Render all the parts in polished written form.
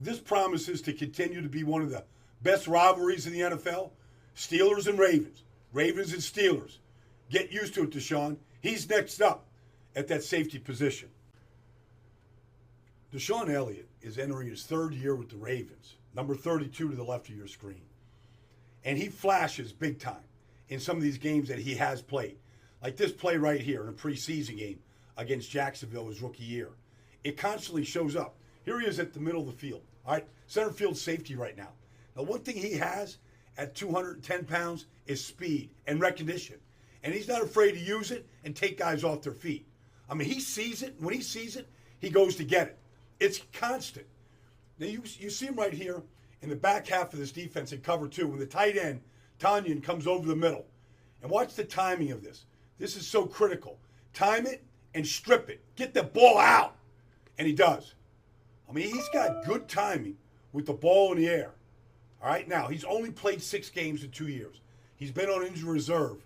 This promises to continue to be one of the best rivalries in the NFL. Steelers and Ravens. Ravens and Steelers. Get used to it, DeShon. He's next up at that safety position. DeShon Elliot is entering his third year with the Ravens, number 32 to the left of your screen. And he flashes big time in some of these games that he has played. Like this play right here in a preseason game against Jacksonville his rookie year. It constantly shows up. Here he is at the middle of the field. All right, center field safety right now. Now, one thing he has at 210 pounds is speed and recognition. And he's not afraid to use it and take guys off their feet. I mean, he sees it. When he sees it, he goes to get it. It's constant. Now, you see him right here in the back half of this defense in cover two when the tight end, Tanyan, comes over the middle. And watch the timing of this. This is so critical. Time it and strip it. Get the ball out. And he does. I mean, he's got good timing with the ball in the air. All right, now, he's only played 6 games in 2 years. He's been on injury reserve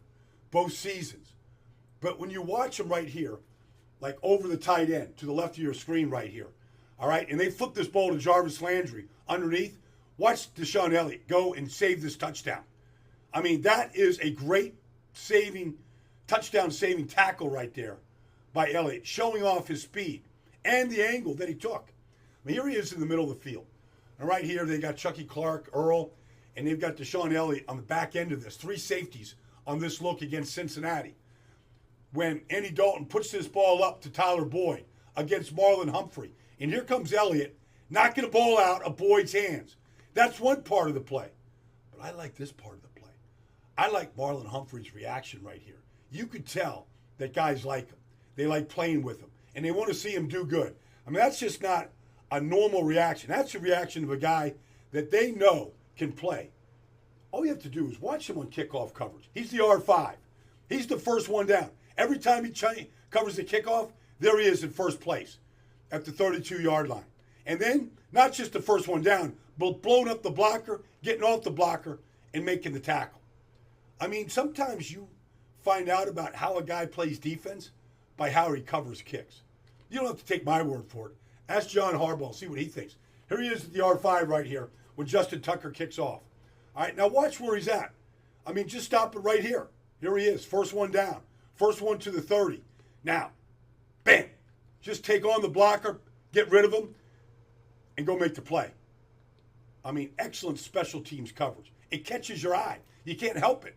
both seasons. But when you watch him right here, like over the tight end to the left of your screen right here, all right, and they flip this ball to Jarvis Landry underneath, watch DeShon Elliot go and save this touchdown. I mean, that is a great touchdown-saving tackle right there by Elliott, showing off his speed and the angle that he took. I mean, here he is in the middle of the field. And right here, they got Chucky Clark, Earl, and they've got DeShon Elliott on the back end of this. 3 safeties on this look against Cincinnati. When Andy Dalton puts this ball up to Tyler Boyd against Marlon Humphrey. And here comes Elliott knocking the ball out of Boyd's hands. That's one part of the play. But I like this part of the play. I like Marlon Humphrey's reaction right here. You could tell that guys like him. They like playing with him. And they want to see him do good. I mean, that's just not a normal reaction. That's a reaction of a guy that they know can play. All you have to do is watch him on kickoff coverage. He's the R5. He's the first one down. Every time he covers the kickoff, there he is in first place at the 32-yard line. And then, not just the first one down, but blowing up the blocker, getting off the blocker, and making the tackle. I mean, sometimes you find out about how a guy plays defense by how he covers kicks. You don't have to take my word for it. Ask John Harbaugh, see what he thinks. Here he is at the R5 right here when Justin Tucker kicks off. All right, now watch where he's at. I mean, just stop it right here. Here he is, first one down. First one to the 30. Now, bam. Just take on the blocker, get rid of him, and go make the play. I mean, excellent special teams coverage. It catches your eye. You can't help it.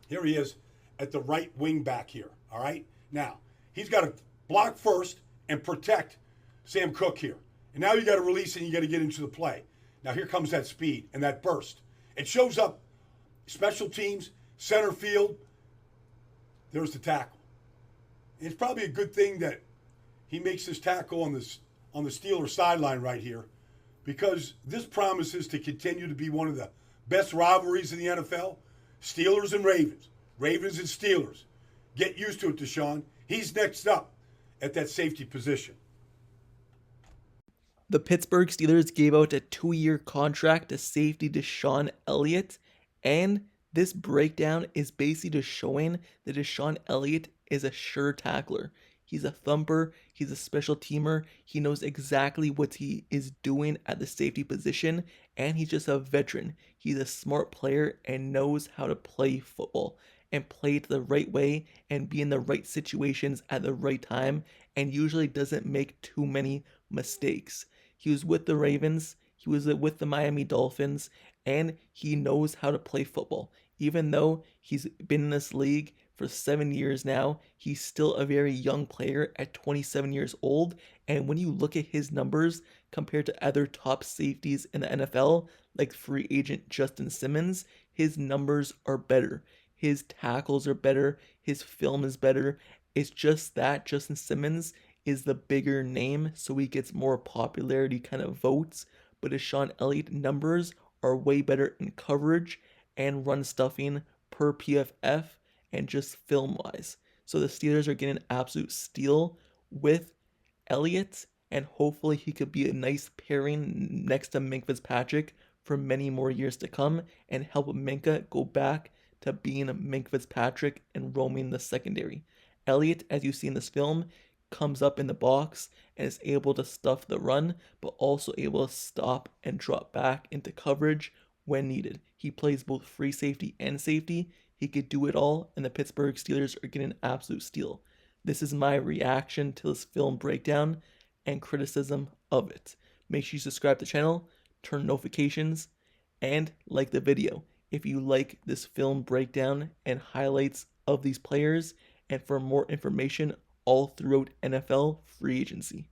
Here he is at the right wing back here, all right? Now, he's got to block first and protect Sam Cook here. And now you got to release and you got to get into the play. Now, here comes that speed and that burst. It shows up special teams, center field. There's the tackle. And it's probably a good thing that he makes this tackle on the Steelers sideline right here, because this promises to continue to be one of the best rivalries in the NFL. Steelers and Ravens. Ravens and Steelers. Get used to it, DeShon. He's next up at that safety position. The Pittsburgh Steelers gave out a 2-year contract to safety DeShon Elliot, and this breakdown is basically just showing that DeShon Elliot is a sure tackler. He's a thumper. He's a special teamer. He knows exactly what he is doing at the safety position, and he's just a veteran. He's a smart player and knows how to play football and play it the right way and be in the right situations at the right time, and usually doesn't make too many mistakes. He was with the Ravens. He was with the Miami Dolphins, and he knows how to play football. Even though he's been in this league for 7 years now, he's still a very young player at 27 years old. And when you look at his numbers compared to other top safeties in the NFL, like free agent Justin Simmons, his numbers are better. His tackles are better. His film is better. It's just that Justin Simmons is the bigger name, so he gets more popularity kind of votes. But DeShon Elliott numbers are way better in coverage and run stuffing per PFF and just film-wise. So the Steelers are getting an absolute steal with Elliott, and hopefully he could be a nice pairing next to Minkah Fitzpatrick for many more years to come and help Minkah go back to being Minkah Fitzpatrick and roaming the secondary. Elliott, as you see in this film, comes up in the box and is able to stuff the run, but also able to stop and drop back into coverage when needed. He plays both free safety and safety. He could do it all, and the Pittsburgh Steelers are getting an absolute steal. This is my reaction to this film breakdown and criticism of it. Make sure you subscribe to the channel, turn notifications, and like the video if you like this film breakdown and highlights of these players, and for more information all throughout NFL free agency.